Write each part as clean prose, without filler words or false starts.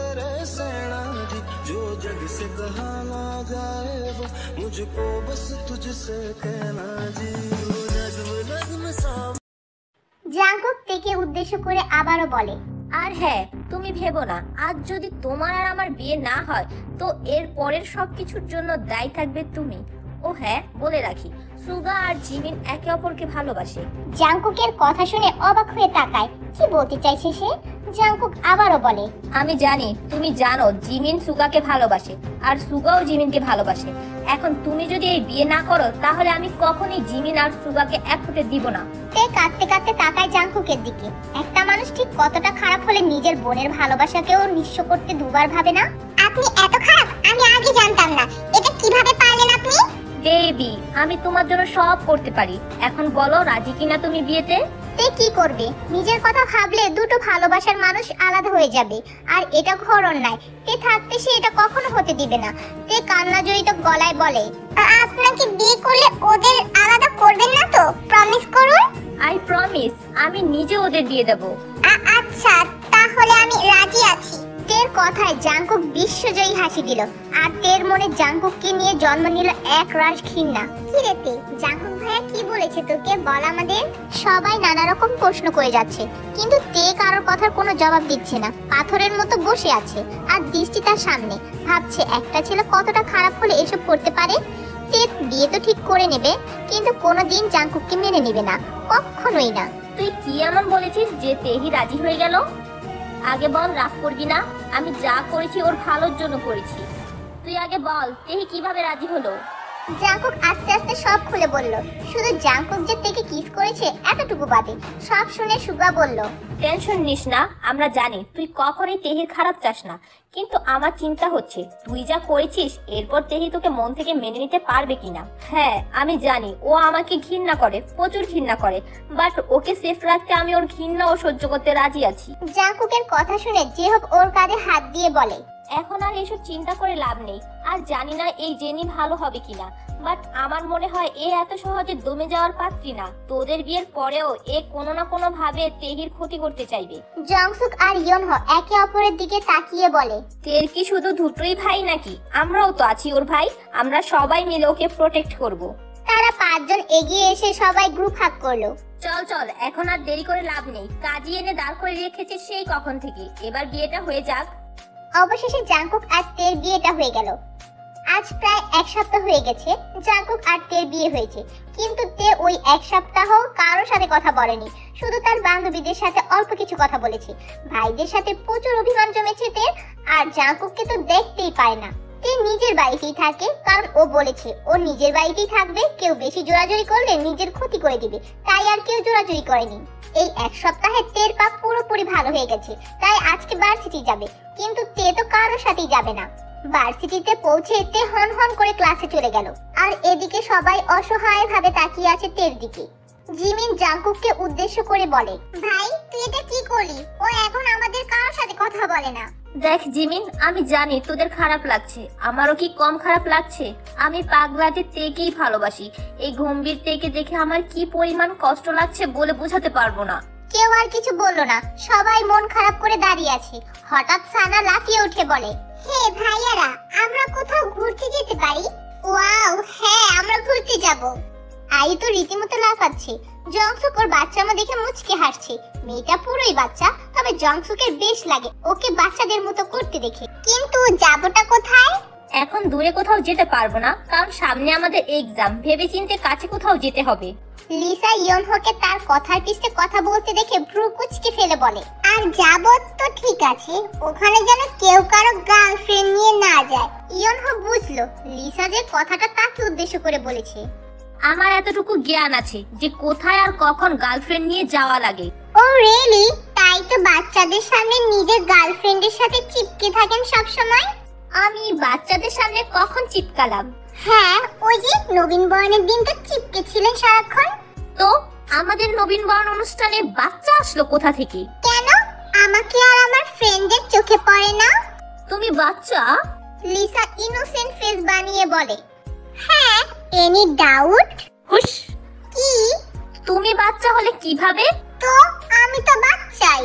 तेरे सेना जी, जो जग से कहा ना जाए वो मुझको बस तुझसे कहना जी। नज़्म नज़्म सा জাঙ্কুক তেকে উদ্দেশ্য করে আবারও বলে, আর হ্যাঁ, তুমি ভেবো না আজ যদি তোমার আর আমার বিয়ে না হয় তো এর পরের সবকিছুর জন্য দায়ী থাকবে তুমি। ও হ্যাঁ, বলে রাখি সুগা আর জিমিন একে অপরকে ভালোবাসে। জাঙ্কুকের কথা শুনে অবাক হয়ে তাকায়, কি বলতে চাইছে সে? জাঙ্কুক আবারও বলে, আমি জানি তুমি জানো জিমিন সুগাকে ভালোবাসে আর সুগাও জিমিনকে ভালোবাসে। এখন তুমি যদি এই বিয়ে না করো তাহলে আমি কখনোই জিমিন আর সুগাকে এক হতে দিব না। তে কাঁদতে কাঁদতে তাকায় জাঙ্কুকের দিকে। একটা মানুষ ঠিক কতটা খারাপ হলে নিজের বোনের ভালোবাসাকেও নিঃস্ব করতে দুবার ভাবে না? আপনি এত খারাপ আমি আগে জানতাম না, এটা কিভাবে পারলেন আপনি? বেবি, আমি তোমার জন্য সব করতে পারি। এখন বলো রাজি কিনা তুমি বিয়েতে? তে কি করবে? নিজের কথা ভাবলে দুটো ভালোবাসার মানুষ আলাদা হয়ে যাবে, আর এটা ঘর অন্যায়। তে থাকতে সে এটা কখনো হতে দিবে না। তে কান্না জড়িত গলায় বলে, আপনাকে বিয়ে করলে ওদের আলাদা করবেন না তো? প্রমিস করুন। আই প্রমিস, আমি নিজে ওদের দিয়ে দেব। আচ্ছা, তাহলে আমি রাজি আছি। তের কথায় জাঙ্কুক বিশ্বজয়ী হাসি দিল, আর তের মনে জাঙ্কুককে নিয়ে জন্ম নিল এক রাশ ঘৃণা। কি রে তে, জাঙ্কুক ভাইয়া কি বলেছে তোকে বল আমাদের? সবাই নানা রকম প্রশ্ন করে যাচ্ছে, কিন্তু তে কারোর কথার কোনো জবাব দিচ্ছে না। পাথরের মতো বসে আছে, আর দৃষ্টি তার সামনে। ভাবছে একটা ছেলে কতটা খারাপ হলে এসব করতে পারে। তে বিয়ে তো ঠিক করে নেবে, কিন্তু কোনোদিন জাঙ্কুককে মেনে নেবে না, কখনোই না। তুই কি এমন বলেছিস যে তেহি রাজি হয়ে গেল? আগে বল, রাগ করবি না। আমি যা করেছি ওর ভালোর জন্য করেছি। তুই আগে বল তেহি কিভাবে রাজি হলো? জাঙ্কুক আস্তে আস্তে সব খুলে বলল। শুধু জাঙ্কুক যে তেকে কিস করেছে এতটুকু বাদে সব শুনে সুগা বলল, টেনশন নিস না, আমরা জানি তুই কখনোই তেহির খারাপ চাস না, কিন্তু আমার চিন্তা হচ্ছে তুই যা করেছিস এরপর তেহি তোকে মন থেকে মেনে নিতে পারবে কিনা। হ্যাঁ আমি জানি ও আমাকে ঘৃণা করে, প্রচুর ঘৃণা করে, বাট ওকে সেফ রাখতে আমি ওর ঘৃণাও সহ্য করতে রাজি আছি। জাঙ্কুকের কথা শুনে জেহব ওর কাঁধে হাত দিয়ে বলে, এখন আর এসব চিন্তা করে লাভ নেই। আর জানি না এই জেনি ভালো হবে কিনা, বাট আমার মনে হয় এ এত সহজে দমে যাওয়ার পাত্রী না। তোদের বিয়ের পরেও এ কোনো না কোনো ভাবে তেহির ক্ষতি করতে চাইবে। জংসুক আর ইয়নহ একে অপরের দিকে তাকিয়ে বলে, তের কি শুধু দুটোই ভাই নাকি? আমরাও তো আছি ওর ভাই, আমরা সবাই মিলে ওকে প্রোটেক্ট করব। তারা পাঁচজন এগিয়ে এসে সবাই গ্রুপ হাগ করলো। চল চল, এখন আর দেরি করে লাভ নেই। কাজী এনে দাঁড় করে রেখেছিস সেই কখন থেকে, এবার বিয়েটা হয়ে যাক। অবশেষে জাঙ্কুক আর তের বিয়েটা হয়ে গেল। আজ প্রায় এক সপ্তাহ হয়ে গেছে জাঙ্কুক আর তের বিয়ে হয়েছে, কিন্তু তে ওই এক সপ্তাহ কারোর সাথে কথা বলেনি। শুধু তার বান্ধবীদের সাথে অল্প কিছু কথা বলেছে। ভাইদের সাথে প্রচুর অভিমান জমেছে তের, আর জাঙ্কুককে তো দেখতেই পায় না। তে নিজের বাড়িতেই থাকে, কারণ ও বলেছে ও নিজের বাড়িতেই থাকবে। কেউ বেশি জোরাজুরি করলে নিজের ক্ষতি করে দিবে, তাই আর কেউ জোরাজুরি করেনি। এই এক সপ্তাহে তের পা পুরোপুরি ভালো হয়ে গেছে, তাই আজকে ভার্সিটি যাবে। কিন্তু তে তো কারোর সাথেই যাবে না। ভার্সিটিতে পৌঁছে তে হন হন করে ক্লাসে চলে গেল, আর এদিকে সবাই অসহায় ভাবে তাকিয়ে আছে তের দিকে। জিমিন জাঙ্কুককে উদ্দেশ্য করে বলে, ভাই তুই এটা কি করলি? ও এখন আমাদের কারোর সাথে কথা বলে না। দেখ জিমিন, আমি জানি তোদের খারাপ লাগছে, আমারও কি কম খারাপ লাগছে? আমি পাগলাটে তেকেই ভালোবাসি। এই গম্ভীর তেকে দেখে আমার কি পরিমাণ কষ্ট লাগছে বলে বোঝাতে পারবো না। কেউ আর কিছু বললো না, সবাই মন খারাপ করে দাঁড়িয়ে আছে। হঠাৎ সানা লাফিয়ে উঠে বলে, হে ভাইয়ারা, আমরা কোথাও ঘুরতে যেতে পারি? ওয়াও, হ্যাঁ আমরা ঘুরতে যাব। আই তো রীতিমতো লাফাচ্ছে। জংসুক ওর বাচ্চামা দেখে মুচকে হাসছে। মেয়েটা পুরোই বাচ্চা, তবে জংসুকের বেশ লাগে ওকে বাচ্চাদের মতো করতে দেখে। কিন্তু যাবোটা কোথায়? এখন দূরে কোথাও যেতে পারবো না, কারণ সামনে আমাদের এক্সাম। ভেবেচিন্তে কাছে কোথাও যেতে হবে। লিসা ইয়নহকে তার কথার পিছনে কথা বলতে দেখে ভ্রু কুঁচকে ফেলে বলে, আর যাবো তো ঠিক আছে, ওখানে যেন কেউ কারো গার্লফ্রেন্ড নিয়ে না যায়। ইয়নহ বুঝলো লিসা যে কথাটা তাকে উদ্দেশ্য করে বলেছে। আমার এতটুকু জ্ঞান আছে যে কোথায় আর কখন গার্লফ্রেন্ড নিয়ে যাওয়া লাগে। ও রিয়েলি? তাই তো বাচ্চাদের সামনে নিজের গার্লফ্রেন্ডের সাথে চিপকে থাকেন সব সময়। আমি বাচ্চাদের সামনে কখন চিপকালাম? হ্যাঁ, ওই যে নবীন বরণের দিন তো চিপকে ছিলেন সারাক্ষণ। তো আমাদের নবীন বরণ অনুষ্ঠানে বাচ্চা আসলো কোথা থেকে? কেন আমাকে আর আমার ফ্রেন্ডের চোখে পড়ে না? তুমি বাচ্চা? লিসা ইনোসেন্ট ফেস বানিয়ে বলে, হ্যাঁ। Any doubt? হুশ। কি? তুমি বাচ্চা হলে কিভাবে? তো আমি তো বাচ্চাই।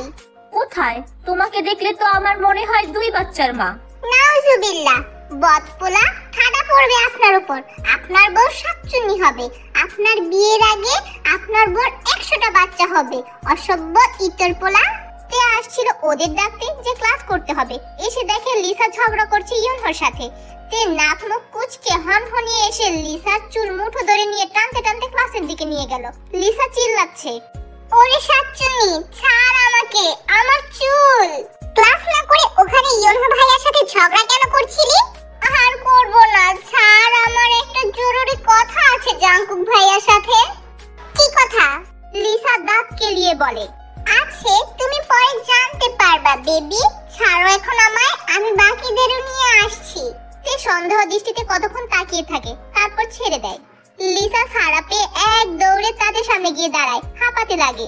কোথায়? তোমাকে দেখলে তো আমার মনে হয় 2 বাচ্চার মা। নাউজুবিল্লাহ, বদপোলা, ঠাডা পড়বে আপনার উপর। আপনার বউ শাকচুন্নি হবে। আপনার বিয়ের আগে আপনার বউর 100টা বাচ্চা হবে। অসভ্য ইতর পোলা। তে আসছিল ওদের ডাকতে যে ক্লাস করতে হবে। এসে দেখে লিসা ঝগড়া করছে ইউনহর সাথে। তে নাক মুখ কুচকে হনহনিয়ে এসে লিসার চুল মুঠো ধরে নিয়ে টানতে টানতে ক্লাসের দিকে নিয়ে গেল। লিসা চিল্লাচ্ছে, ওরে শাকচুন্নি, ছাড় আমাকে, আমার চুল। ক্লাস না করে ওখানে ইউনহো ভাইয়ার সাথে ঝগড়া কেন করছিলি? আর করব না, ছাড়, আমার একটা জরুরি কথা আছে জাংকুক ভাইয়ার সাথে। কি কথা? লিসা দাঁত কেলিয়ে বলে। আছে, তুমি পরে জানতে পারবা বেবি। ছাড়ো এখন আমায়, আমি বাকিদেরও নিয়ে আসছি। তে সন্দেহ দৃষ্টিতে কতক্ষণ তাকিয়ে থাকে, তারপর ছেড়ে দেয়। লিসা ছাড়া পেয়ে এক দৌড়ে তাদের সামনে গিয়ে দাঁড়ায়, হাঁপাতে লাগে।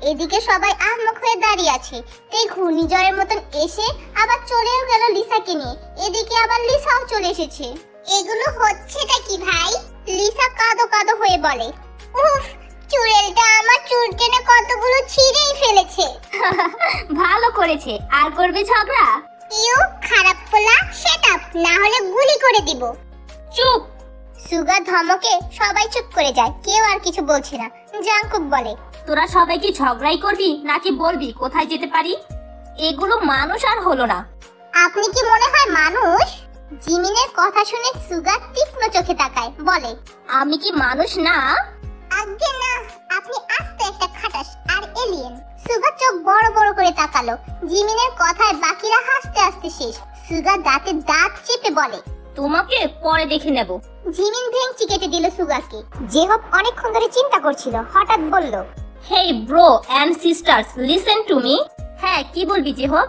এদিকে সবাই আহমক হয়ে দাঁড়িয়ে আছে। তে ঘূর্ণিঝড়ের মতন এসে আবার চলেও গেল লিসাকে নিয়ে। এদিকে আবার লিসাও চলে এসেছে। এগুলো হচ্ছেটা কি ভাই? লিসা কাঁদো কাঁদো হয়ে বলে, উফ, চুড়েলটা আমার চুল টেনে কতগুলো ছিঁড়েই ফেলেছে। ভালো করেছে, আর করবে ঝগড়া? ইউ খারাপ পোলা, সেট আপ, না হলে গুলি করে দিব। চুপ। সুগা ধমকে সবাই চুপ করে যায়, কেউ আর কিছু বলছে না। জাংকুক বলে, তোরা সবাই কি ঝগড়াই করবি নাকি বলবি কোথায় যেতে পারি? এগুলো মানুষ আর হলো না। আপনি কি মনে হয় মানুষ? জিমিনের কথা শুনে সুগা তীক্ষ্ণ চোখে তাকায়, বলে, আমি কি মানুষ না? আজ্ঞে না, আপনি আস্ত একটা খাটাস আর এলিয়েন। সুগা চোখ বড় বড় করে তাকালো। জিমিনের কথায় বাকিরা হাসতে হাসতে শেষ। সুগা দাঁতে দাঁত চেপে বলে, তোমাকে পরে দেখে নেব। জিমিন ভেঙচি কেটে দিল সুগাকে। জেহব অনেকক্ষণ ধরে চিন্তা করছিল, হঠাৎ বলল, hey bro and sisters, listen to me. হ্যাঁ, কি বলবি জেহব?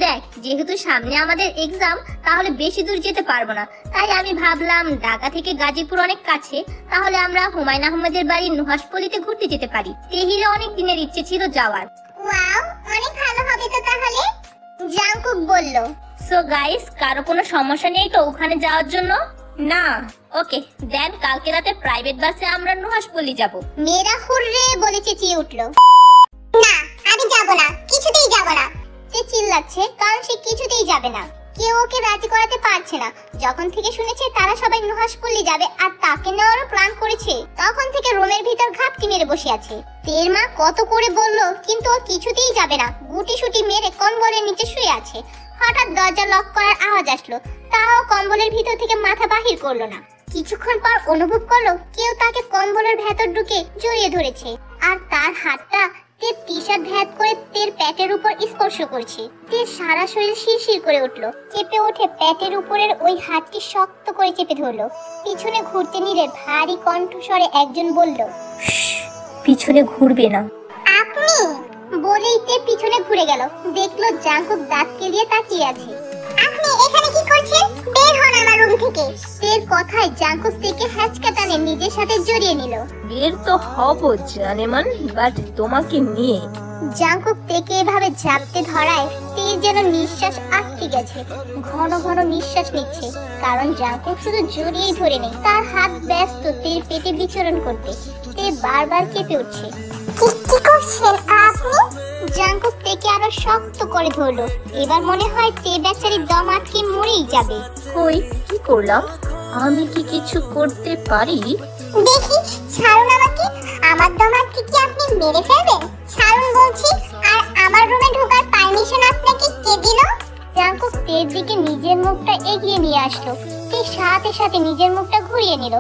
দেখ, যেহেতু সামনে আমাদের এক্সাম, তাহলে বেশি দূর যেতে পারবো না। তাই আমি ভাবলাম ঢাকা থেকে গাজীপুর অনেক কাছে, তাহলে আমরা হুমায়ুন আহমেদের বাড়ি নুহাশপল্লিতে ঘুরতে যেতে পারি। তেহিলে অনেক দিনের ইচ্ছে ছিল যাওয়ার। ওয়াও, অনেক ভালো হবে তো তাহলে, জাংকুক বলল। সো গাইস, কারো কোনো সমস্যা নেই তো ওখানে যাওয়ার জন্য? না। ওকে দেন, কালকে রাতে প্রাইভেট বাসে আমরা নুহাশপল্লি যাব। মেয়েরা হুররে বলে চেঁচিয়ে উঠল। না, আমি যাব না, কিছুতেই যাব না। সে চিল্লাচ্ছে কারণ সে কিছুতেই যাবে না। কেউ ওকে রাজি করাতে পারছে না। যখন থেকে শুনেছে তারা সবাই নুহাশপল্লি যাবে আর তাকে নেওয়ারও প্ল্যান করেছে, তখন থেকে রুমের ভিতর ঘাপটি মেরে বসে আছে। তের মা কত করে বলল, কিন্তু ও কিছুতেই যাবে না। গুটি সুটি মেরে কম্বলের নিচে শুয়ে আছে। হঠাৎ দরজা লক করার আওয়াজ আসলো, তাও কম্বলের ভিতর থেকে মাথা বাহির করলো না। কিছুক্ষণ পর অনুভব করলো কেউ তাকে কম্বলের ভেতর ঢুকে জড়িয়ে ধরেছে, আর তার হাতটা তের টি-শার্ট ভেদ করে তের পেটের উপর স্পর্শ করছে। তের সারা শরীর শিরশির করে উঠলো। চেপে উঠে পেটের উপরের ওই হাতটি শক্ত করে চেপে ধরলো। পিছনে ঘুরতে নিলে ভারী কণ্ঠস্বরে একজন বলল, পিছনে ঘুরবে না। আপনি? বলেই তে পিছনে ঘুরে গেল। দেখলো জাংকুক দাঁত কেলিয়ে তাকিয়ে আছে। আপনি এখানে কি করছেন? বের হন আমার রুম থেকে। তের কথায় জাংকুক থেকে হ্যাচকা টানে নিজের সাথে জড়িয়ে নিল। বের তো হব জানেমান, বাট তোমাকে নিয়ে। জাংকুক তেকে এভাবে ঝাপতে ধরায় তের যেন নিঃশ্বাস আটকে গেছে। ঘন ঘন নিঃশ্বাস নিচ্ছে, কারণ জাংকুক শুধু জড়িয়েই ধরে নেই, তার হাত ব্যস্ত তের পেটে বিচরণ করতে। তে বারবার কেঁপে উঠছে। কি করছেন আপনি? জাংকুক তেকে আরো শক্ত করে ধরলো। এবার মনে হয় তে বেচারি দম আটকে মরেই যাবে। কই, কি করলাম? আমি কি কিছু করতে পারি? দেখি, ছাড়ুন আমাকে। আমার দম আটকে কি আপনি মেরে ফেলবেন? ছাড়ুন বলছি। আর আমার রুমে ঢোকার পারমিশন আপনাকে কে দিল? জাংকুক তের দিকে নিজের মুখটা এগিয়ে নিয়ে আসলো। তে সাথে সাথে নিজের মুখটা ঘুরিয়ে নিল।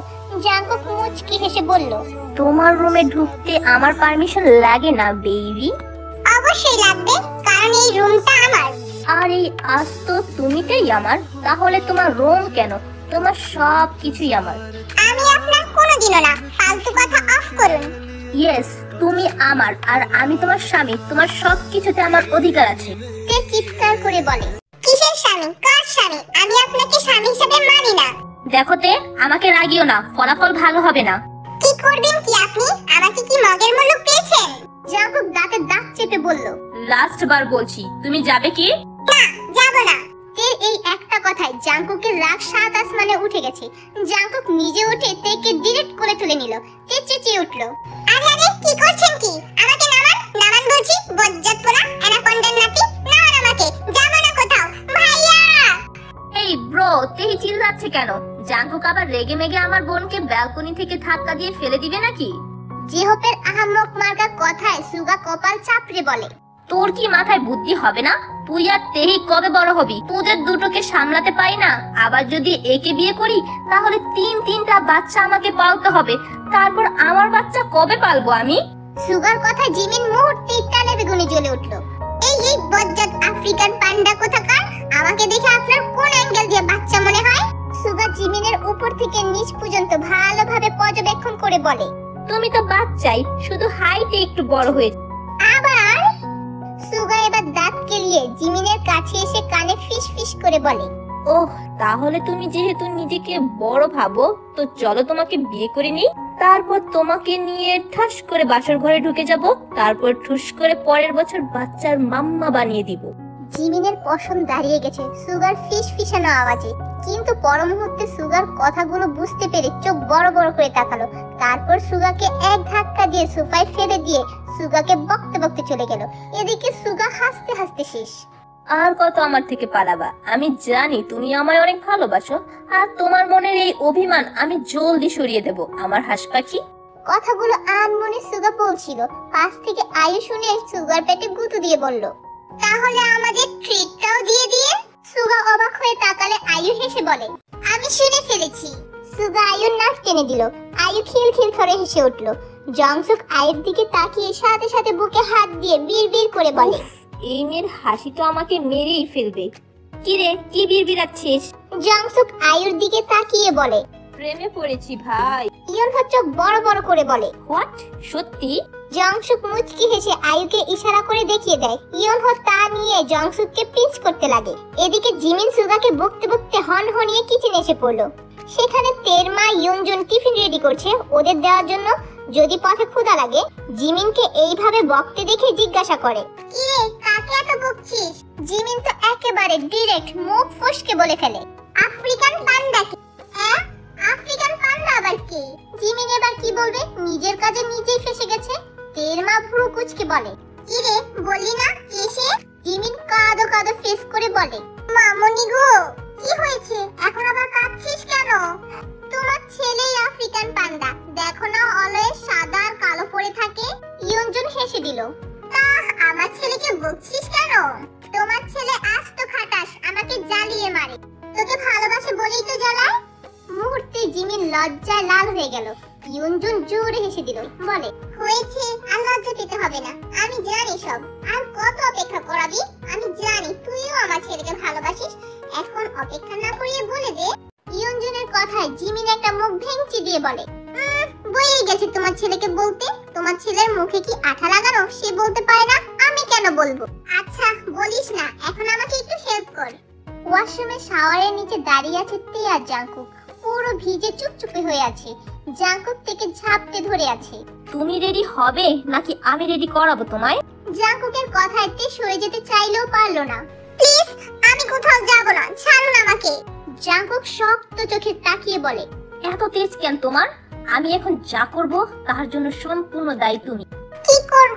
জাংকুক মুচকি হেসে বলল, তোমার রুমে ঢুকতে আমার পারমিশন লাগে না বেবি। অবশ্যই লাগবে, কারণ এই রুমটা আমার। আর এই আজ তো তুমিটাই আমার, তাহলে তোমার রুম কেন? তোমার সব কিছুই আমার। আমি আপনার কোনোদিনও না, ফালতু কথা অফ করুন। ইয়েস, তুমি আমার, আর আমি তোমার স্বামী। তোমার সব কিছুতে আমার অধিকার আছে। তে চিৎকার করে বলে, কিসের স্বামী? কার স্বামী? আমি আপনাকে স্বামী হিসেবে মানি না। দেখো তে, আমাকে রাগিও না, ফলাফল ভালো হবে না। কি করবেন কি আপনি? আমাকে কি মগের মূল্য পেয়েছেন? জাংকুক দাঁতে দাঁত চেপে বলল, লাস্ট বার বলছি, তুমি যাবে কি? না, যাব না। তের এই একটা কথায় জাংকুকের রাগ সাত আসমানে উঠে গেছে। জাংকুক নিজে উঠে তেকে ডিরেক্ট করে তুলে নিল। তে চেঁচিয়ে উঠল, আরে আরে, কি করছেন কি? আমাকে নামান, নামান বলছি, বজ্জাত পোলা, অ্যানাকন্ডার নাতি। তেহি চিল্লাচ্ছে কেন? জাঙ্কুক আবার রেগে মেগে আমার বোনকে ব্যালকনি থেকে ধাক্কা দিয়ে ফেলে দিবে নাকি? জিহোপের আহাম্মক মার্কা কথায় সুগা কপাল চাপড়ে বলে, তোর কি মাথায় বুদ্ধি হবে না? তুই আর তেহি কবে বড় হবি? তোদের দুটোকে সামলাতে পারি না। আবার যদি একে বিয়ে করি তাহলে তিনটা বাচ্চা আমাকে পালতে হবে। তারপর আমার বাচ্চা কবে পালবো আমি? সুগার কথায় জিমিন মুহূর্তেই টানে বেগুনে জ্বলে উঠল। এই বজ্জাত আফ্রিকান পান্ডা কোথাকার, আমাকে দেখে আপনার কোন অ্যাঙ্গেল দিয়ে বাচ্চা মনে হয়? সুগা জিমিনের উপর থেকে নিচ পর্যন্ত ভালোভাবে পর্যবেক্ষণ করে বলে, তুমি তো বাচ্চাই, শুধু হাইটে একটু বড় হয়েছে। আবার সুগা এবার দাঁত কেলিয়ে জিমিনের কাছে এসে কানে ফিস ফিস করে বলে, ওহ, তাহলে তুমি যেহেতু নিজেকে বড় ভাবো, তো চলো তোমাকে বিয়ে করে নিই। তারপর তোমাকে নিয়ে ঠাস করে বাসর ঘরে ঢুকে যাব। তারপর ঠুস করে পরের বছর বাচ্চার মাম্মা বানিয়ে দিব। জিমিনের পশম দাঁড়িয়ে গেছে সুগার ফিস ফিসানো আওয়াজে। কিন্তু পর মুহূর্তে সুগার কথাগুলো বুঝতে পেরে চোখ বড় বড় করে তাকালো। তারপর সুগাকে এক ধাক্কা দিয়ে সোফায় ফেলে দিয়ে সুগাকে বকতে বকতে চলে গেল। এদিকে সুগা হাসতে হাসতে শেষ। আর কত আমার থেকে পালাবা? আমি জানি তুমি আমায় অনেক ভালোবাসো, আর তোমার মনের এই অভিমান আমি জলদি সরিয়ে দেব আমার হাঁস পাখি। কথাগুলো আনমনে সুগা বলছিল। পাশ থেকে আয়ু শুনে সুগার পেটে গুঁতো দিয়ে বলল, তাহলে আমাদের ট্রিটটাও দিয়ে দিয়ে। সুগা অবাক হয়ে তাকালে আয়ু হেসে বলে, আমি শুনে ফেলেছি। সুগা আয়ুর নাক টেনে দিল। আয়ু খিলখিল করে হেসে উঠল। জংসুক আয়ুর দিকে তাকিয়ে সাথে সাথে বুকে হাত দিয়ে বিড়বিড় করে বলে, এই মেয়ের হাসি তো আমাকে মেরেই ফেলবে। কি রে, কি বিড়বিড়াচ্ছিস? জংসুক আয়ুর দিকে তাকিয়ে বলে, প্রেমে পড়েছি ভাই। ইয়নহো চোখ বড় বড় করে বলে, হোয়াট? সত্যি? জংসুক মুচকি হেসে আয়ুকে ইশারা করে দেখিয়ে দেয়। ইয়নহো তা নিয়ে জংসুককে পিঞ্চ করতে লাগে। এদিকে জিমিন সুগাকে বকতে বকতে হনহনিয়ে কিচেনে এসে পড়লো। সেখানে তের মা ইয়নজুন টিফিন রেডি করছে ওদের দেওয়ার জন্য। যদি পথে ক্ষুধা লাগে, জিমিনকে এইভাবে বকতে দেখে জিজ্ঞাসা করে, কি রে, কাকে এত বকছিস? জিমিন তো একেবারে ডাইরেক্ট মুখ ফসকে বলে ফেলে, আফ্রিকান পান্ডা। হ্যাঁ, আফ্রিকান পান্ডা আবার কি? জিমিন এবার কি বলবে? নিজের কাজে নিজেই ফেসে গেছে। তের মা ভ্রু কুচকে বলে, কি রে, বললি না এসে? জিমিন কাঁদো কাঁদো ফেস করে বলে, মামনি গো, কি হয়েছে? এখন আবার কাঁদছিস কেন? তোমার ছেলেই আফ্রিকান পান্ডা, দেখো না অলওয়েজ সাদা আর কালো পরে থাকে। ইয়নজুন হেসে দিল, তা আমার ছেলেকে বকছিস কেন? তোমার ছেলে আস্ত খাটাস, আমাকে জ্বালিয়ে মারে। তোকে ভালোবাসে বলেই তো জ্বালায়। মুহূর্তে জিমিন লজ্জায় লাল হয়ে গেল। ইয়নজুন জোরে হেসে দিল, বলে, হয়েছে, আর লজ্জা পেতে হবে না, আমি জানি সব। আর কত অপেক্ষা করাবি? আমি জানি তুইও আমার ছেলেকে ভালোবাসিস। এখন অপেক্ষা না করিয়ে বলে দে। ইয়নজুনের কথায় জিমিন একটা মুখ ভেঙচি দিয়ে বলে, বইয়ে গেছে তোমার ছেলেকে বলতে। তোমার ছেলের মুখে কি আঠা লাগানো, সে বলতে পারে না, আমি কেন বলবো? আচ্ছা বলিস না, এখন আমাকে একটু হেল্প কর। ওয়াশরুমে শাওয়ারের নিচে দাঁড়িয়ে আছে তে আর জাংকুক। পুরো ভিজে চুপচুপে হয়ে আছে। জাংকুক থেকে ঝাপটে ধরে আছে। তুমি রেডি হবে নাকি আমি রেডি করাবো তোমায়? জাংকুকের কথায় তে সরে যেতে চাইলেও পারলো না। প্লিজ, আমি কোথাও যাব না, ছাড়ুন আমাকে। জাংকুক শক্ত চোখে তাকিয়ে বলে, এত তেজ কেন তোমার? আমি এখন যা করব তার জন্য সম্পূর্ণ দায়ী তুমি। কি কর?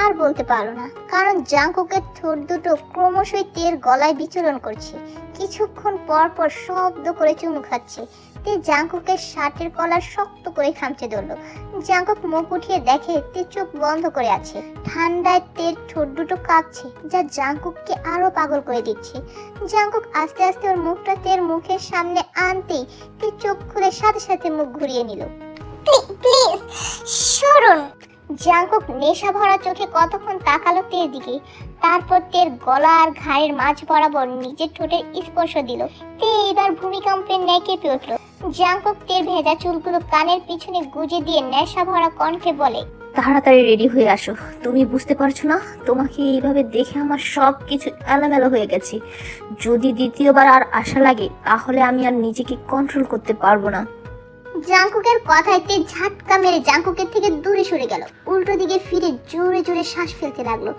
আর বলতে পারলো না, কারণ জাংকুকের ঠোঁট দুটো ক্রমশই তের গলায় বিচরণ করছে। কিছুক্ষণ পর পর শব্দ করে চুমু খাচ্ছে। তে জাংকুকের শার্টের কলার শক্ত করে খামচে ধরলো। জাংকুক মুখ উঠিয়ে দেখে তে চোখ বন্ধ করে আছে। ঠান্ডায় তের ঠোঁট দুটো কাঁপছে, যা জাংকুককে আরো পাগল করে দিচ্ছে। জাংকুক আস্তে আস্তে ওর মুখটা তের মুখের সামনে আনতেই তে চোখ খুলে সাথে সাথে মুখ ঘুরিয়ে নিল। প্লিজ সরুন। জাংকুক নেশা ভরা চোখে কতক্ষণ তাকালো তের দিকে। তারপর তের গলা আর ঘাড়ের মাঝ বরাবর নিজের ঠোঁটের স্পর্শ দিল। তে এবার ভূমিকম্পের ন্যায় কেঁপে উঠল। জাংকুক তের ভেজা চুলগুলো কানের পিছনে গুজে দিয়ে নেশা ভরা কণ্ঠে বলে, তাড়াতাড়ি রেডি হয়ে আসো। তুমি বুঝতে পারছো না, তোমাকে এইভাবে দেখে আমার সব কিছু এলোমেলো হয়ে গেছে। যদি দ্বিতীয়বার আর আশা লাগে তাহলে আমি আর নিজেকে কন্ট্রোল করতে পারবো না। জাংকুকের কথায় তে ঝাটকা মেরে জাংকুকের থেকে দূরে সরে গেল। উল্টো দিকে ফিরে জোরে জোরে শ্বাস ফেলতে লাগলো।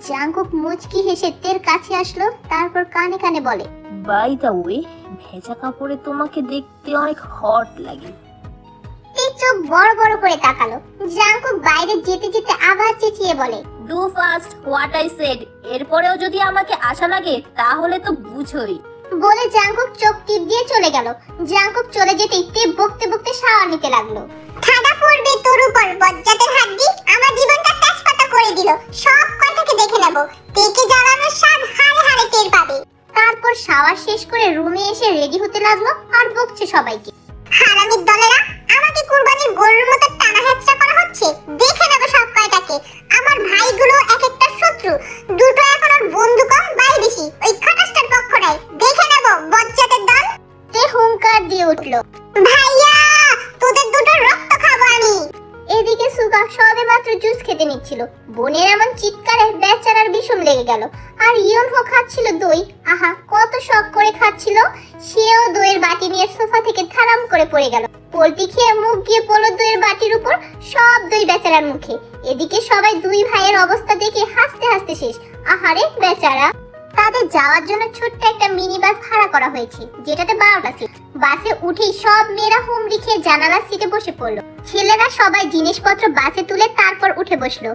জাংকুক মুচকি হেসে তের কাছে আসলো। তারপর কানে কানে বলে, বাই দ্য ওয়ে, ভেজা কাপড়ে তোমাকে দেখতে অনেক হট লাগে। তে চোখ বড় বড় করে তাকালো। জাংকুক বাইরে যেতে যেতে আবার চেঁচিয়ে বলে, do fast what I said. এরপরেও যদি আমাকে আশা লাগে তাহলে তো বুঝোই। বলে জাংকুক চোখ টিপ দিয়ে চলে গেল। জাংকুক চলে যেতেই তে বকতে বকতে শাওয়ার নিতে লাগলো। ঠাডা পড়বে তোর উপর বজ্জাতের হাড্ডি, আমার জীবনটা তেজপাতা করে দিল। সব কথাকে দেখে নেব, তেকে জ্বালানোর স্বাদ হাড়ে হাড়ে টের পাবে। তারপর শাওয়ার শেষ করে রুমে এসে রেডি হতে লাগলো আর বকছে সবাইকে। হারামির দলেরা, আমাকে কুরবানির গরুর মতো টানা হেঁচড়া করা হচ্ছে, দেখে নেব সব কয়টাকে। আমার ভাইগুলো এক একটা শত্রু, দুটো এখন আর বন্ধু কম বাই বেশি, ওই খাটাসটার পক্ষ নেয়, দেখে নেব বজ্জাতের দল। তে হুঙ্কার দিয়ে উঠলো, ভাইয়া তোদের দুটো রক্ত খাবো আমি। এদিকে সুগা সবে মাত্র জুস খেতে নিচ্ছিল, বোনের এমন চিৎকারে বেচারার বিষম লেগে গেল। আর ইয়নহো খাচ্ছিল দই, আহা কত শখ করে খাচ্ছিল। সেও দইয়ের বাটি নিয়ে সোফা থেকে থারাম করে পড়ে গেল। পোলটি খেয়ে মুখ গিয়ে পড়লো দইয়ের বাটির উপর, সব দই বেচারার মুখে। এদিকে সবাই দুই ভাইয়ের অবস্থা দেখে হাসতে হাসতে শেষ। আহারে বেচারা। তাদের যাওয়ার জন্য ছোট্ট একটা মিনি বাস ভাড়া করা হয়েছে, যেটাতে 12টা সিট। বাসে উঠেই সব মেয়েরা হুমড়ি খেয়ে জানালার সিটে বসে পড়লো। ছেলেরা সবাই জিনিসপত্র বাসে তুলে তারপর উঠে বসলো।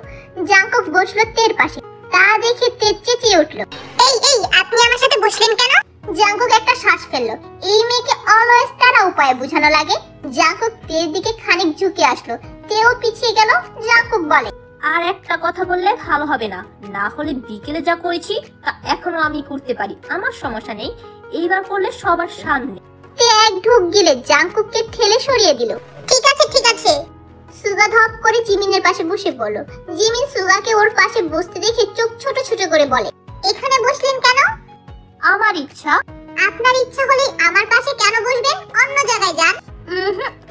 জাংকুক বসলো তের পাশে, তা দেখে তে চেঁচিয়ে উঠলো, এই এই আপনি আমার সাথে বসলেন কেন? জাংকুক একটা শ্বাস ফেললো। এই মেয়েকে অলওয়েজ তারা উপায়ে বোঝানো লাগে। জাংকুক তের দিকে খানিক ঝুঁকে আসলো, তেও পিছিয়ে গেল। জাংকুক বলে, আর একটা কথা বললে ভালো হবে না, না হলে বিকেলে যা করেছি তা এখনো আমি করতে পারি, আমার সমস্যা নেই, এইবার করলে সবার সামনে। তে এক ঢুক গিলে জাংকুককে ঠেলে সরিয়ে দিল। ঠিক আছে ঠিক আছে। সুগা ধপ করে জিমিনের পাশে বসে পড়লো। জিমিন সুগাকে ওর পাশে বসতে দেখে চোখ ছোট ছোট করে বলে, এখানে বসলেন কেন? আমার ইচ্ছা। আপনার ইচ্ছা হলেই আমার পাশে কেন বসবেন? অন্য জায়গায় যান।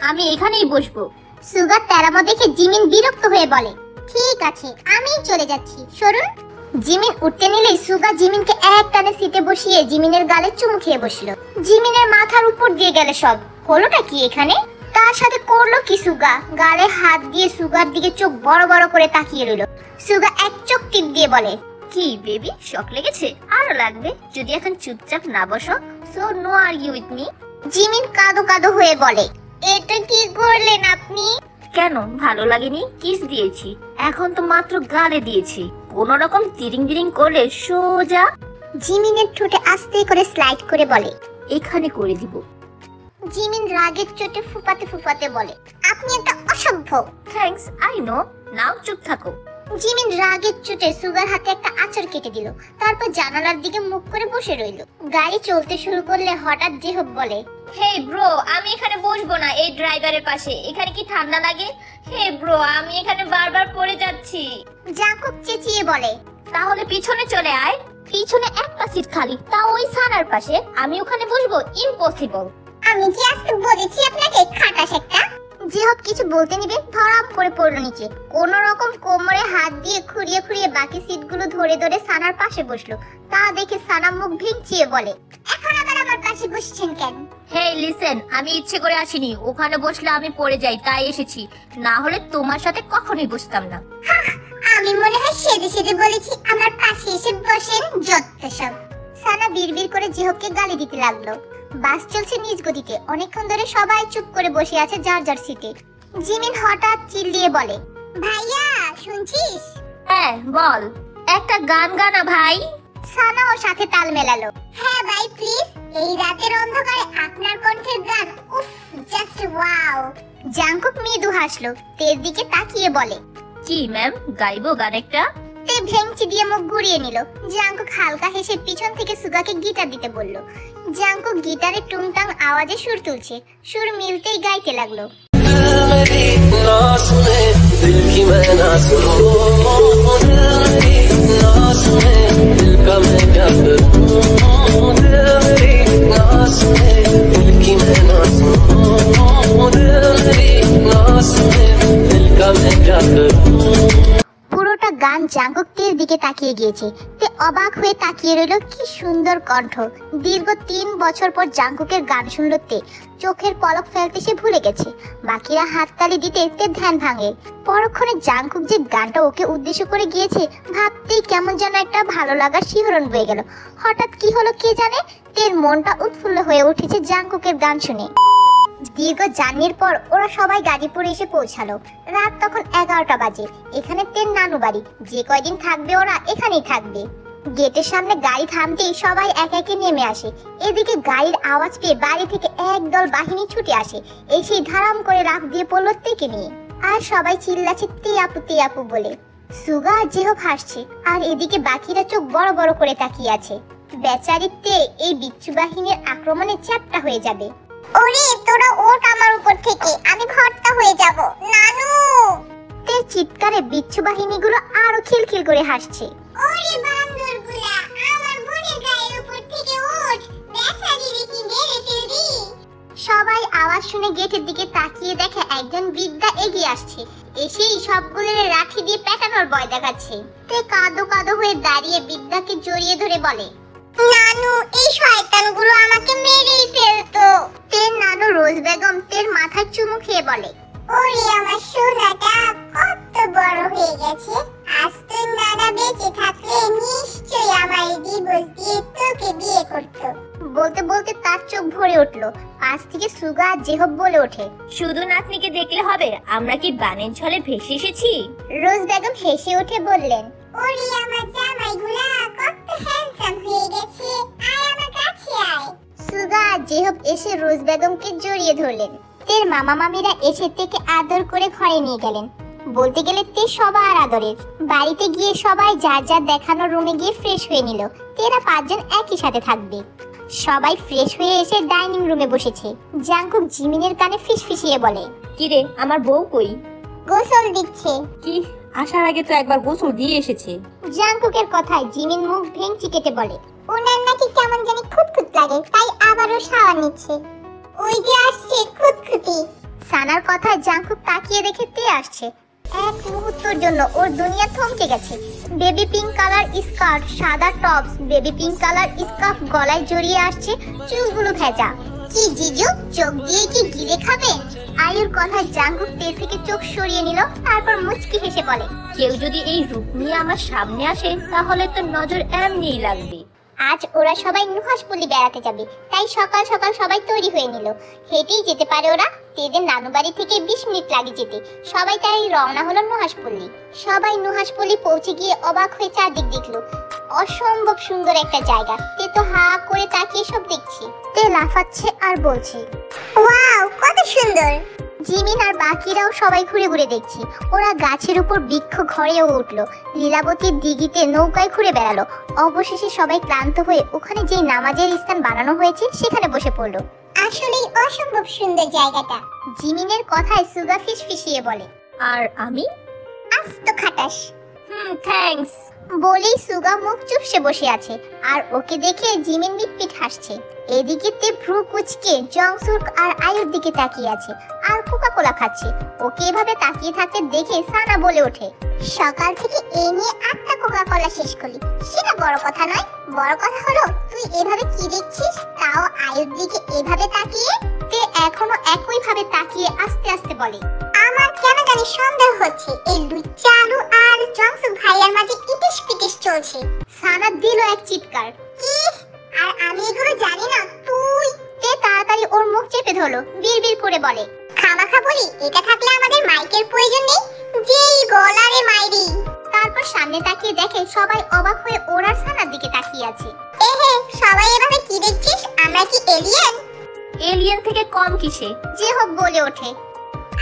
আমি এখানেই বসবো। সুগার তেরামো দেখে জিমিন বিরক্ত হয়ে বলে, ঠিক আছে আমিই চলে যাচ্ছি, সরুন। জিমিন উঠতে নিলেই সুগা জিমিনকে এক টানে সিটে বসিয়ে জিমিনের গালে চুমু খেয়ে বসলো। জিমিনের মাথার উপর দিয়ে গেল সব। হলোটা কি এখানে? তার সাথে করলো কি সুগা? গালে হাত দিয়ে সুগার দিকে চোখ বড় বড় করে তাকিয়ে রইল। সুগা এক চোখ টিপ দিয়ে বলে, কি বেবি শক লেগেছে? আরো লাগবে যদি এখন চুপচাপ না বসো। So no argue with me. Jimin কাঁদো কাঁদো হয়ে বলে, এটা কি করলেন আপনি? কেন ভালো লাগেনি? কিস দিয়েছি, এখন তো মাত্র গালে দিয়েছি, কোন রকম তিরিং বিরিং করলে সোজা। জিমিনের ঠোঁটে আস্তে করে স্লাইড করে বলে, এখানে করে দিব। জিমিন রাগের চোটে ফুপাতে ফুপাতে বলে, আপনি একটা অসভ্য। Thanks, I know. নাও চুপ থাকো। জিমিন রাগের চোটে সুগার হাতে একটা আঁচড় কেটে দিল। তারপর জানালার দিকে মুখ করে বসে রইল। গাড়ি চলতে শুরু করলে হঠাৎ জেহব বলে, হে ব্রো, আমি এখানে বসবো না এই ড্রাইভারের পাশে, এখানে কি ঠান্ডা লাগে? হে ব্রো, আমি এখানে বারবার পড়ে যাচ্ছি। জাংকুক চেঁচিয়ে বলে, তাহলে পিছনে চলে আয়। পিছনে একটা সিট খালি, তা ওই সানার পাশে, আমি ওখানে বসবো? ইম্পসিবল। আমি কি আজকে বলেছি আপনাকে খাটাস একটা? জেহব কিছু বলতে নিবে ধরাম করে পড়লো নিচে। কোন রকম কোমরে হাত দিয়ে খুঁড়িয়ে খুঁড়িয়ে বাকি সিটগুলো ধরে ধরে সানার পাশে বসলো। তা দেখে সানা মুখ ভিঙচিয়ে বলে, এখন আবার আমার পাশে বসছেন কেন? হে লিসেন, আমি ইচ্ছে করে আসিনি, ওখানে বসলে আমি পড়ে যাই তাই এসেছি, না হলে তোমার সাথে কখনোই বসতাম না। আমি মনে হয় সেদে সেদে বলেছি আমার পাশে এসে বসেন, যত সব। সানা বিড়বিড় করে জেহবকে গালি দিতে লাগলো। বাস চলছে নিজ গতিতে, অনেকক্ষণ ধরে সবাই চুপ করে বসে আছে যার যার সিটে। জিমিন হঠাৎ চিল্লিয়ে বলে, ভাইয়া শুনছিস? হ্যাঁ বল। একটা গান গানা ভাই। সানা ওর সাথে তাল মেলালো। হ্যাঁ ভাই প্লিজ, এই রাতের অন্ধকারে আপনার কণ্ঠের গান, উফ জাস্ট ওয়াও। জাংকুক মৃদু হাসলো, তের দিকে তাকিয়ে বলে, কি ম্যাম, গাইবো গান একটা? তে ভেংচি দিয়ে মুখ ঘুরিয়ে নিল। জাংকুক হালকা হেসে পিছন থেকে সুগাকে গিটার দিতে বলল। জাংকুক গিটারে টুংটাং আওয়াজে সুর তুলছে। সুর মিলতেই গাইতে লাগলো, পুরোটা গান জাংকুক তের দিকে তাকিয়ে গিয়েছে। তে অবাক হয়ে তাকিয়ে রইল। কি সুন্দর কণ্ঠ। দীর্ঘ 3 বছর পর জাংকুকের গান শুনল তে। চোখের পলক ফেলতে সে ভুলে গেছে। বাকিরা হাততালি দিতে তে ধ্যান ভাঙে। পরক্ষণে জাংকুক যে গানটা ওকে উদ্দেশ্য করে গিয়েছে ভাবতেই কেমন যেন একটা ভালো লাগার শিহরণ বয়ে গেল। হঠাৎ কি হলো কে জানে, তের মনটা উৎফুল্ল হয়ে উঠেছে জাংকুকের গান শুনে। দীর্ঘ জার্নির পর ওরা সবাই গাজীপুরে এসে পৌঁছালো। রাত তখন 11টা বাজে। এখানে তের নানু বাড়ি, যে কয়দিন থাকবে ওরা এখানেই থাকবে। গেটের সামনে গাড়ি থামতেই সবাই এক একে নেমে আসে। এদিকে গাড়ির আওয়াজ পেয়ে বাড়ি থেকে একদল বাহিনী ছুটে আসে, এসে ধারাম করে লাফ দিয়ে পড়ল তেকে নিয়ে। আর সবাই চিল্লাচ্ছে তে আপু বলে। সুগা আর জেহব হাসছে, আর এদিকে বাকিরা চোখ বড় বড় করে তাকিয়ে আছে। বেচারি তে এই বিচ্ছু বাহিনীর আক্রমণে চ্যাপ্টা হয়ে যাবে। ওরে তোরা ওঠ আমার উপর থেকে, আমি ভর্তা হয়ে যাব। নানু! তের চিৎকারে বিচ্ছু বাহিনীগুলো আরো খিলখিল করে হাসছে। ওরে বান্দরগুলা, আমার বোনের গায়ের উপর থেকে ওঠ, বেচারিরে কি মেরে ফেলবি। সবাই আওয়াজ শুনে গেটের দিকে তাকিয়ে দেখে একজন বৃদ্ধা এগিয়ে আসছে, এসেই সবগুলোর লাঠি দিয়ে পেটানোর ভয় দেখাচ্ছে। তে কাঁদো কাঁদো হয়ে দাঁড়িয়ে বৃদ্ধাকে জড়িয়ে ধরে বলে, নানু এই শয়তানগুলো আমাকে মেরেই ফেলতো। তের নানু রোজ বেগম তের মাথায় চুমু খেয়ে বলে, ওরে আমার সোনাটা কত বড় হয়ে গেছে, আজ তোর নানা বেঁচে থাকলে নিশ্চয়ই আমার ডিভোর্স দিয়ে তোকে বিয়ে করতো। বলতে বলতে তার চোখ ভরে উঠলো। পাশ থেকে সুগা আর জেহব বলে ওঠে, শুধু নাতনিকে দেখলে হবে, আমরা কি বানের ঝড়ে ভেসে এসেছি? রোজ বেগম হেসে উঠে বললেন, ওরে আমার জামাইগুলা কত হ্যান্ডসাম হয়ে গেছে, আয় আমার কাছে আয়। সুগা আর জেহব এসে রোজ বেগমকে জড়িয়ে ধরলেন। তের মামা মামিরা এসে তেকে আদর করে ঘরে নিয়ে গেলেন। বলতে গেলে তে সবার আদরের। বাড়িতে গিয়ে সবাই যার যার দেখানোর রুমে গিয়ে ফ্রেশ হয়ে নিল। তেরা 5 জন একই সাথে থাকবে। সবাই ফ্রেশ হয়ে এসে ডাইনিং রুমে বসেছে। জাংকুক জিমিনের কানে ফিসফিসিয়ে বলে, কিরে আমার বউ কই? গোসল দিচ্ছে। কি, আসার আগে তো একবার গোসল দিয়ে এসেছে। জাংকুকের কথায় জিমিন মুখ ভেঙচি কেটে বলে, ওনার নাকি কেমন জানি খুঁতখুত লাগে, তাই আবারও শাওয়ার নিচ্ছে। ওই যে আসছে খুঁতখুতি। সানার কথায় জাংকুক তাকিয়ে দেখে তে আসছে। এক মুহূর্তের জন্য ওর দুনিয়া থমকে গেছে। বেবি পিঙ্ক কালার স্কার্ট, সাদা tops, baby pink colour scarf গলায় জড়িয়ে আসছে, চুলগুলো ভেজা। কি জিজু, চোখ দিয়ে কি গিলে খাবে? আয়ুর কথায় জাংকুক তে থেকে চোখ সরিয়ে নিল, তারপর মুচকি হেসে বলে, কেউ যদি এই রূপ নিয়ে আমার সামনে আসে তাহলে তো নজর এমনিই লাগবে। আজ ওরা সবাই নুহাসপল্লী বেড়াতে যাবে, তাই সকাল সকাল সবাই তৈরি হয়ে নিল। হেঁটেই যেতে পারে ওরা, তেদের নানু বাড়ি থেকে 20 মিনিট লাগে যেতে। সবাই তাই রওনা হলো নুহাসপল্লী। সবাই নুহাসপল্লী পৌঁছে গিয়ে অবাক হয়ে চারদিক দেখলো। অসম্ভব সুন্দর একটা জায়গা। তে তো হা করে তাকিয়ে সব দেখছে। তে লাফাচ্ছে আর বলছে, ওয়াও কত সুন্দর। জিমিন আর বাকিরাও সবাই ঘুরে ঘুরে দেখছে। ওরা গাছের উপর বৃক্ষ ঘরেও উঠলো, লীলাবতীর দিঘিতে নৌকায় ঘুরে বেড়ালো। অবশেষে সবাই ক্লান্ত হয়ে ওখানে যেই নামাজের স্থান বানানো হয়েছে সেখানে বসে পড়লো। আসলেই অসম্ভব সুন্দর জায়গাটা। জিমিনের কথায় সুগা ফিসফিসিয়ে বলে, আর আমি? আস্ত খাটাস। থ্যাঙ্কস বলেই সুগা মুখ চুপসে বসে আছে, আর ওকে দেখে জিমিন মিটমিট হাসছে। এদিকে তে ভ্রু কুচকে জংসুক আর আয়ুর দিকে তাকিয়ে আছে আর কোকা-কোলা খাচ্ছে। ওকে এভাবে তাকিয়ে থাকতে দেখে সানা বলে ওঠে, সকাল থেকে এই নিয়ে 8টা কোকা-কোলা শেষ করলি, সেটা বড় কথা নয়। বড় কথা হলো তুই এভাবে কি দেখছিস, তাও আয়ুর দিকে এভাবে তাকিয়ে। তে এখনো একই ভাবে তাকিয়ে আস্তে আস্তে বলে, আমার কেন জানি সন্দেহ হচ্ছে এই লুচ্চা আলু আর জংসুক ভাইয়ার মাঝে ইটিস পিটিস চলছে। সানা দিল এক চিৎকার, কি? আর আমি এগুলো জানি না তুই? তে তাড়াতাড়ি ওর মুখ চেপে ধরলো, বিড়বিড় করে বলে, খামাখা বলি এটা থাকলে আমাদের মাইকের প্রয়োজন নেই, যেই গলারে মাইরি। তারপর সামনে তাকিয়ে দেখে সবাই অবাক হয়ে ওর আর সানার দিকে তাকিয়ে আছে। এহে সবাই এভাবে কি দেখছিস, আমরা কি এলিয়েন? এলিয়েন থেকে কম কিসে? যে হোক বলে ওঠে,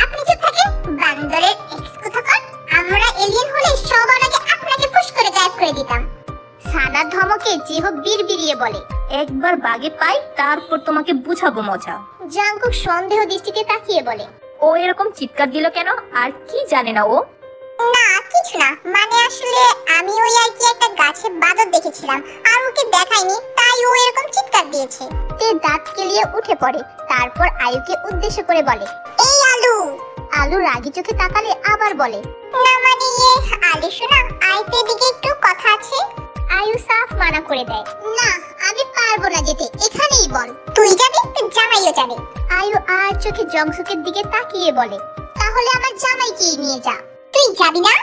আপনি চুপ থাকেন বান্দরের এক্স কোথাকার। আমরা এলিয়েন হলে সবার আগে আপনাকে ফুস করে গায়েব করে দিতাম। সানার ধমকে জিহব বিড়বিড়িয়ে বলে, একবার বাগে পাই তারপর তোমাকে বুঝাবো মজা। জাংকুক সন্দেহ দৃষ্টিতে তাকিয়ে বলে, ও এরকম চিৎকার দিল কেন, আর কি জানে না ও? না কিছু না, মানে আসলে আমি ওই আর কি একটা গাছে বাদর দেখেছিলাম আর ওকে দেখাইনি, তাই ও এরকম চিৎকার দিয়েছে। তে দাঁত কেলিয়ে উঠে পড়ে, তারপর আয়ুকে উদ্দেশ্য করে বলে, এই আলু। আলু রাগি চোখে তাকালে আবার বলে, না মানে আলু শোনা, আয়ুতে দিকে একটু কথা আছে। আয়ু সাফ মানা করে দেয়, না আমি পারবো না যেতে, এখানেই বল। তুই যাবি, তোর জামাইও যাবে। আয়ু আর চোখে জংসুকের দিকে তাকিয়ে বলে, তাহলে আমার জামাইকে নিয়ে যা। তুই যাবি না?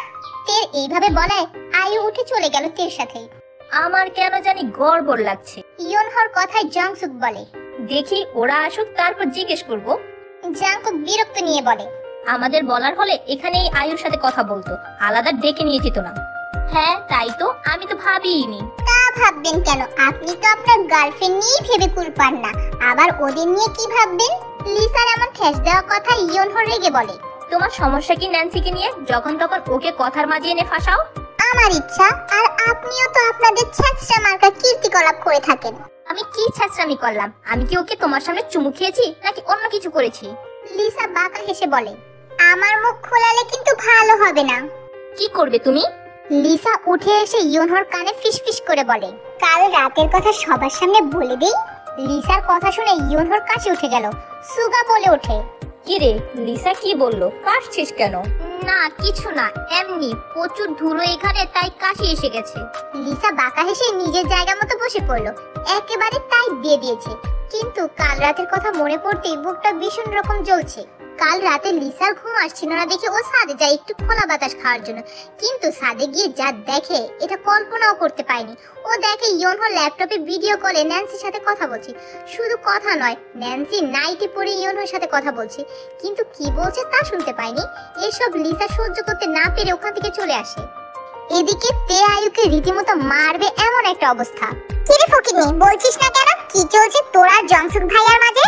তের এইভাবে বলায় আয়ু উঠে চলে গেল তের সাথে। আমার কেন জানি গড়বড় লাগছে। ইয়নহর কথায় জংসুক বলে, দেখি ওরা আসুক তারপর জিজ্ঞেস করব। জাংকুক বিরক্ত নিয়ে বলে, আমাদের বলার হলে এখানেই আয়ুর সাথে কথা বলতো, আলাদা ডেকে নিয়ে যেত না। হ্যাঁ তাই তো, আমি তো ভাবিনি। তা ভাববেন কেন? আপনি তো আপনার গার্লফ্রেন্ড নিয়ে ভেবে কুল পান না, আবার ওদের নিয়ে কি ভাববেন? লিসার এমন ঠেস দেওয়া কথা ইয়নহো রেগে বলে, তোমার সমস্যা কি ন্যান্সিকে নিয়ে? যখন তখন ওকে কথার মাঝে এনে ফাঁসাও। আমার ইচ্ছা, আর আপনিও তো আপনাদের ছ্যাঁচড়া মার্কা কীর্তিকলাপ করে থাকেন। আমি কি ছ্যাঁচড়ামি করলাম? আমি কি ওকে তোমার সামনে চুমু খেয়েছি নাকি অন্য কিছু করেছি? লিসা বাঁকা হেসে বলে, আমার মুখ খোলালে কিন্তু ভালো হবে না। কি করবে তুমি? লিসা উঠে এসে ইয়নহোর কানে ফিসফিস করে বলে, কাল রাতের কথা সবার সামনে বলে দেই। লিসার কথা শুনে ইয়নহোর কাশি উঠে গেল। সুগা বলে ওঠে, কি রে লিসা, কি বললো? কাশছিস কেন? না কিছু না, এমনি প্রচুর ধুলো এখানে, তাই কাশি এসে গেছে। লিসা বাঁকা হেসে নিজের জায়গা মতো বসে পড়লো। একেবারে টাইট দিয়ে দিয়েছে, কিন্তু কাল রাতের কথা মনে পড়তেই বুকটা ভীষণ রকম জ্বলছে। কাল রাতে লিসার ঘুম আসছিল না দেখে ও ছাদে যায় একটু খোলা বাতাস খাওয়ার জন্য, কিন্তু ছাদে গিয়ে যা দেখে এটা কল্পনাও করতে পারেনি। ও দেখে ইয়নহো ল্যাপটপে ভিডিও কলে ন্যান্সির সাথে কথা বলছে। শুধু কথা নয়, ন্যান্সি নাইটি পরে ইয়নহোর সাথে কথা বলছে, কিন্তু কি বলছে তা শুনতে পায়নি। এসব লিসা সহ্য করতে না পেরে ওখান থেকে চলে আসে। এদিকে তে আয়ুকে রীতিমতো মারবে এমন একটা অবস্থা। কিরে ফকিনি, বলছিস না কেন? কি চলছে তোর আর জংসুক ভাইয়ার মাঝে?